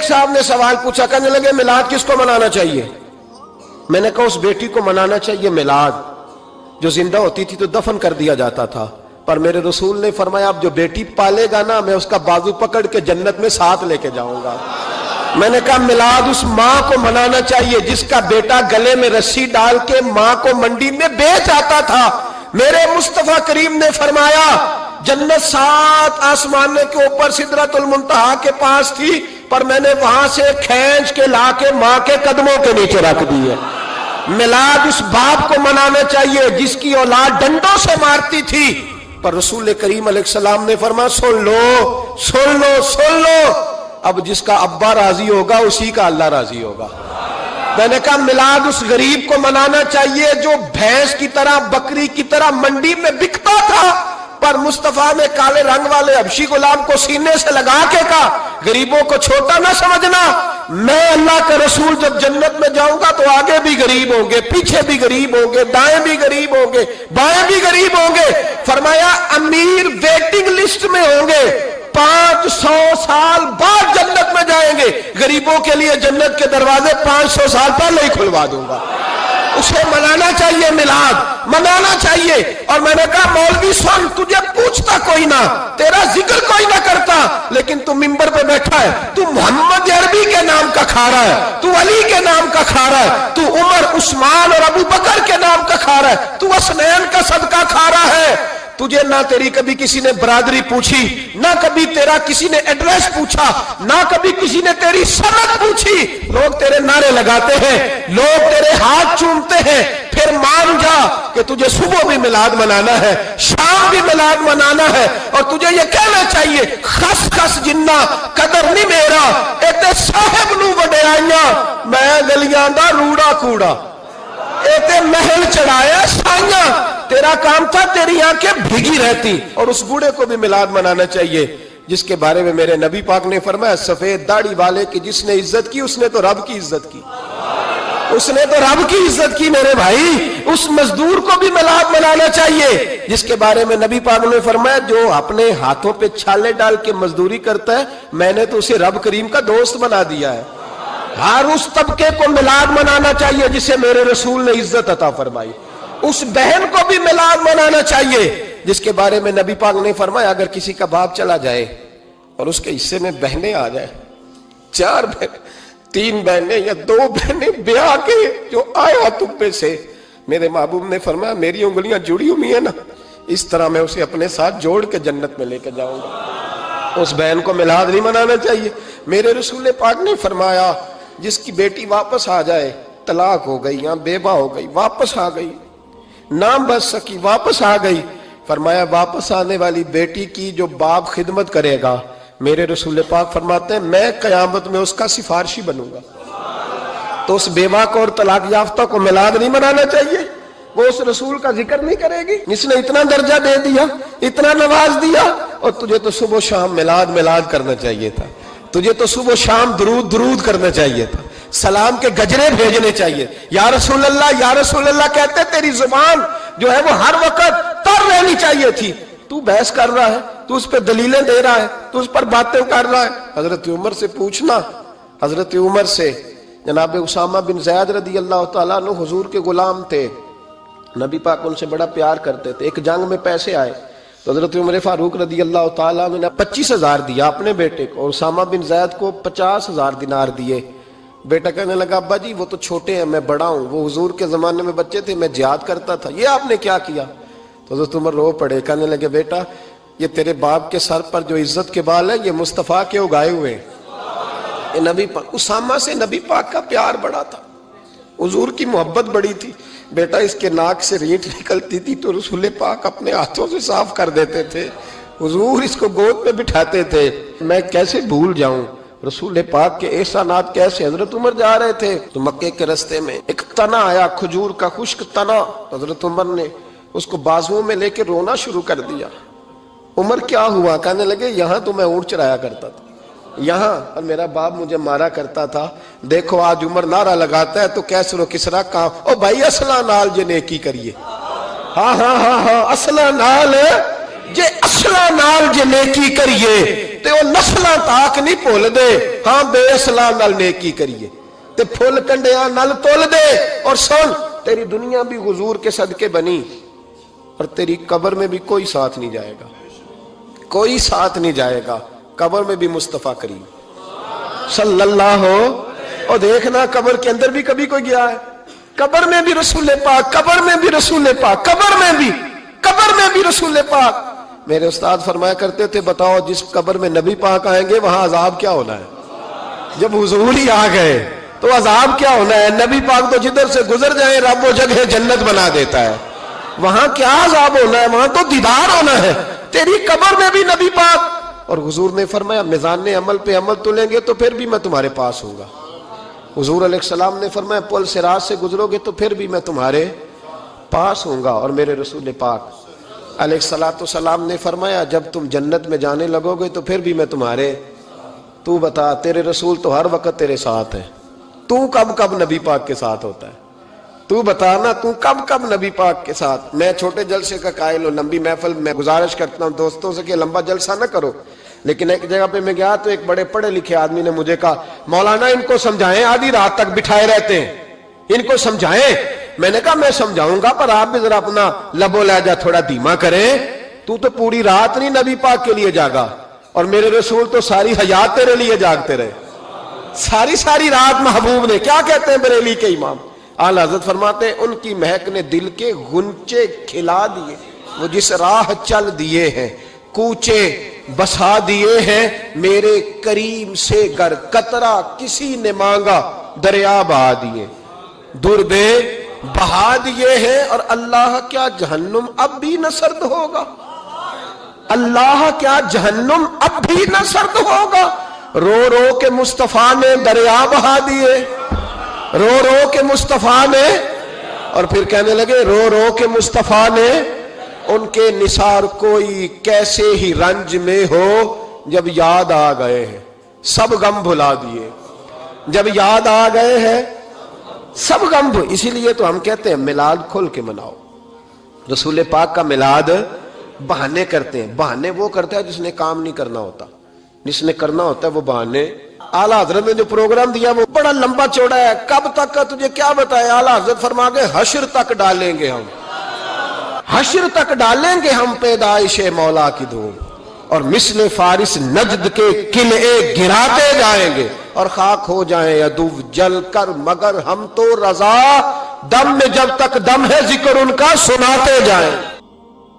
ایک صاحب نے سوال پوچھا، کہنے لگے میلاد کس کو منانا چاہیے؟ میں نے کہا اس بیٹی کو منانا چاہیے میلاد جو زندہ ہوتی تھی تو دفن کر دیا جاتا تھا، پر میرے رسول نے فرمایا اب جو بیٹی پالے گا نا میں اس کا بازو پکڑ کے جنت میں ساتھ لے کے جاؤں گا۔ میں نے کہا میلاد اس ماں کو منانا چاہیے جس کا بیٹا گلے میں رسی ڈال کے ماں کو منڈی میں بیچ آتا تھا۔ میرے مصطفیٰ کریم نے فرمایا جنت 7 آسمانے کے اوپر سدرۃ المنتہا کے پاس تھی، پر میں نے وہاں سے کھینچ کے لا کے ماں کے قدموں کے نیچے رکھ دی ہے۔ میلاد اس باپ کو منانا چاہیے جس کی اولاد ڈنڈوں سے مارتی تھی، پر رسول کریم علیہ السلام نے فرمایا سن لو سن لو سن لو، اب جس کا ابا راضی ہوگا اسی کا اللہ راضی ہوگا۔ میں نے کہا میلاد اس غریب کو منانا چاہیے جو بھینس کی طرح بکری کی طرح منڈی میں بکتا تھا، پر مصطفیٰ نے کالے رنگ والے حبشی غلام کو سینے سے لگا کے کہا غریبوں کو چھوٹا نہ سمجھنا، میں اللہ کا رسول جب جنت میں جاؤں گا تو آگے بھی غریب ہوں گے، پیچھے بھی غریب ہوں گے، دائیں بھی غریب ہوں گے، بائیں بھی غریب ہوں گے۔ فرمایا امیر ویٹنگ لسٹ میں ہوں گے، 500 سال بعد جنت میں جائیں گے، غریبوں کے لیے جنت کے دروازے 500 سال پہلے ہی کھلوا دوں گا۔ اسے منانا چاہیے، میلاد منانا چاہیے۔ اور میں نے کہا مولوی سن، تجھے پوچھتا کوئی نہ، تیرا ذکر کوئی نہ کرتا، لیکن تو ممبر پہ بیٹھا ہے، تو محمد عربی کے نام کا کھا رہا ہے، تو علی کے نام کا کھا رہا ہے، تو عمر عثمان اور ابو بکر کے نام کا کھا رہا ہے، تو اسنین کا صدقہ کھا رہا ہے۔ تجھے نہ تیری کبھی کسی نے برادری پوچھی، نہ کبھی تیرا کسی نے ایڈریس پوچھا، نہ کبھی کسی نے تیری سند پوچھی، لوگ تیرے نعرے لگاتے ہیں، لوگ تیرے ہاتھ چومتے ہیں۔ پھر مان جا کہ تجھے صبح بھی میلاد منانا ہے، شام بھی میلاد منانا ہے، اور تجھے یہ کہنا چاہیے خس خس جنہ قدر نہیں میرا ایتے صاحب نو وڈیائیاں میں گلیاں دا روڑا کوڑا، ایتے محل چڑھایا سائیاں، تیرا کام تھا تیری آنکھیں بھیگی رہتی۔ اور اس بوڑھے کو بھی میلاد منانا چاہیے جس کے بارے میں میرے نبی پاک نے فرمایا سفید داڑھی والے کی جس نے عزت کی اس نے تو رب کی عزت کی، اس نے تو رب کی عزت کی میرے بھائی۔ اس مزدور کو بھی میلاد منانا چاہیے جس کے بارے میں نبی پاک نے فرمایا جو اپنے ہاتھوں پہ چھالے ڈال کے مزدوری کرتا ہے میں نے تو اسے رب کریم کا دوست بنا دیا ہے۔ ہر اس طبقے کو میلاد منانا چاہیے جسے میرے رسول نے عزت عطا فرمائی۔ اس بہن کو بھی میلاد منانا چاہیے جس کے بارے میں نبی پاک نے فرمایا اگر کسی کا باپ چلا جائے اور اس کے حصے میں بہنیں آ جائیں، 4 بہنیں، 3 بہنیں یا 2 بہنیں بیاہ کے جو آیا تبے سے، میرے محبوب نے فرمایا میری انگلیاں جڑی ہوئی ہیں نا، اس طرح میں اسے اپنے ساتھ جوڑ کے جنت میں لے کے جاؤں گا۔ اس بہن کو میلاد نہیں منانا چاہیے۔ میرے رسول پاک نے فرمایا جس کی بیٹی واپس آ جائے، طلاق ہو گئی یا بیوہ ہو گئی، واپس آ گئی، نام بچ سکی، واپس آ گئی، فرمایا واپس آنے والی بیٹی کی جو باپ خدمت کرے گا، میرے رسول پاک فرماتے ہیں میں قیامت میں اس کا سفارشی بنوں گا۔ تو اس بیوہ کو اور طلاق یافتہ کو میلاد نہیں منانا چاہیے؟ وہ اس رسول کا ذکر نہیں کرے گی جس نے اتنا درجہ دے دیا، اتنا نواز دیا؟ اور تجھے تو صبح و شام میلاد کرنا چاہیے تھا، تجھے تو صبح و شام درود کرنا چاہیے تھا، سلام کے گجرے بھیجنے چاہیے۔ یا رسول اللہ کہتے تیری زبان جو ہے وہ ہر وقت تر رہنی چاہیے تھی، تو بحث کر رہا ہے، تو اس پہ دلیلیں دے رہا ہے، تو اس پر باتیں کر رہا ہے۔ حضرت عمر سے پوچھنا، حضرت عمر سے، جناب اسامہ بن زید رضی اللہ تعالیٰ عنہ حضور کے غلام تھے، نبی پاک ان سے بڑا پیار کرتے تھے۔ ایک جنگ میں پیسے آئے تو حضرت عمر فاروق رضی اللہ تعالیٰ عنہ نے 25,000 دیا اپنے بیٹے کو، اور اسامہ بن زید کو 50,000 دینار دیے۔ بیٹا کہنے لگا ابا جی وہ تو چھوٹے ہیں، میں بڑا ہوں، وہ حضور کے زمانے میں بچے تھے، میں جہاد کرتا تھا، یہ آپ نے کیا کیا؟ تو حضرت عمر رو پڑے، کہنے لگے بیٹا یہ تیرے باپ کے سر پر جو عزت کے بال ہیں یہ مصطفیٰ کے اگائے ہوئے ہیں۔ یہ نبی پاک، اسامہ سے نبی پاک کا پیار بڑا تھا، حضور کی محبت بڑی تھی۔ بیٹا اس کے ناک سے ریٹ نکلتی تھی تو رسول پاک اپنے ہاتھوں سے صاف کر دیتے تھے، حضور اس کو گود میں بٹھاتے تھے۔ میں کیسے بھول جاؤں رسول پاک کے احسانات کیسے۔ حضرت عمر جا رہے تھے تو مکے کے رستے میں ایک تنا آیا، کھجور کا خشک تنا، حضرت عمر نے اس کو بازوؤں میں لے کے رونا شروع کر دیا۔ عمر کیا ہوا؟ کہنے لگے یہاں تو میں اونٹ چرایا کرتا تھا، یہاں، اور میرا باپ مجھے مارا کرتا تھا، دیکھو آج عمر نعرہ لگاتا ہے تو کیسر و کسرا کام، او بھائی اصلہ نال جے نیکی کریے، ہاں ہاں ہاں ہاں اصلہ نال جے اصلا نال جے نیکی کریے تے وہ نسلاں تاک نہیں بھول دے ہاں بے اصلا نال نیکی کریے تے پھول کنڈیاں نال تول دے. اور سن تیری دنیا بھی حضور کے صدقے بنی اور تیری قبر میں بھی کوئی ساتھ نہیں جائے گا, کوئی ساتھ نہیں جائے گا. قبر میں بھی مصطفیٰ کریم صلی اللہ ہو. اور دیکھنا قبر کے اندر بھی کبھی کوئی گیا ہے؟ قبر میں بھی رسول پاک, قبر میں بھی رسول پاک, قبر میں بھی رسول پاک. میرے استاد فرمایا کرتے تھے بتاؤ جس قبر میں نبی پاک آئیں گے وہاں عذاب کیا ہونا ہے؟ جب حضور ہی آ گئے تو عذاب کیا ہونا ہے؟ نبی پاک تو جدھر سے گزر جائیں رب وہ جگہ جنت بنا دیتا ہے. وہاں کیا عذاب ہونا ہے؟ وہاں تو دیدار ہونا ہے. تیری قبر میں بھی نبی پاک. اور حضور نے فرمایا میزان عمل پہ عمل تلیں گے تو پھر بھی میں تمہارے پاس ہوں گا. حضور علیہ السلام نے فرمایا پل صراط سے گزرو گے تو پھر بھی میں تمہارے پاس ہوں گا. اور میرے رسول پاک علیہ السلام نے فرمایا جب تم جنت میں جانے لگو گے تو پھر بھی میں تمہارے. تو بتا تیرے رسول تو ہر وقت تیرے ساتھ ہے, تو کب کب نبی پاک کے ساتھ ہوتا ہے؟ تو بتا نا تو کب کب نبی پاک کے ساتھ؟ میں چھوٹے جلسے کا قائل ہوں, لمبی محفل میں گزارش کرتا ہوں دوستوں سے کہ لمبا جلسہ نہ کرو. لیکن ایک جگہ پہ میں گیا تو ایک بڑے پڑھے لکھے آدمی نے مجھے کہا مولانا ان کو سمجھائیں, آدھی رات تک بٹھائے رہتے ہیں, ان کو سمجھائیں. میں نے کہا میں سمجھاؤں گا پر آپ بھی ذرا اپنا لب و لہجہ تھوڑا دھیما کریں. تو پوری رات نہیں نبی پاک کے لیے جاگا اور میرے رسول تو ساری حیات تیرے لیے جاگتے رہے, ساری رات. محبوب نے کیا کہتے ہیں بریلی کے امام اعلی حضرت فرماتے ہیں ان کی مہک نے دل کے غنچے کھلا دیے, وہ جس راہ چل دیے ہیں کوچے بسا دیے ہیں, میرے کریم سے گر قطرہ کسی نے مانگا دریا بہا دیے, دربے بہا دیے ہیں. اور اللہ کیا جہنم اب بھی نہ سرد ہوگا؟ اللہ کیا جہنم اب بھی نہ سرد ہوگا؟ رو رو کے مصطفیٰ نے دریا بہا دیے, رو رو کے مصطفیٰ نے. اور پھر کہنے لگے رو رو کے مصطفیٰ نے ان کے نثار کوئی کیسے ہی رنج میں ہو جب یاد آ گئے ہیں سب غم بھلا دیے, جب یاد آ گئے ہیں سب غم. اسی لیے تو ہم کہتے ہیں میلاد کھل کے مناؤ. رسول پاک کا میلاد بہانے کرتے ہیں, بہانے وہ کرتا ہے جس نے کام نہیں کرنا ہوتا, جس نے کرنا ہوتا ہے وہ بہانے. اعلیٰ حضرت نے جو پروگرام دیا وہ بڑا لمبا چوڑا ہے, کب تک کا تجھے کیا بتائے. اعلیٰ حضرت فرما گئے حشر تک ڈالیں گے ہم, حشر تک ڈالیں گے ہم پیدائش مولا کی دھوم, اور مثل فارس نجد کے قلعے گراتے جائیں گے اور خاک ہو جائیں عدو جل کر, مگر ہم تو رضا دم میں جب تک دم ہے ذکر ان کا سناتے جائیں.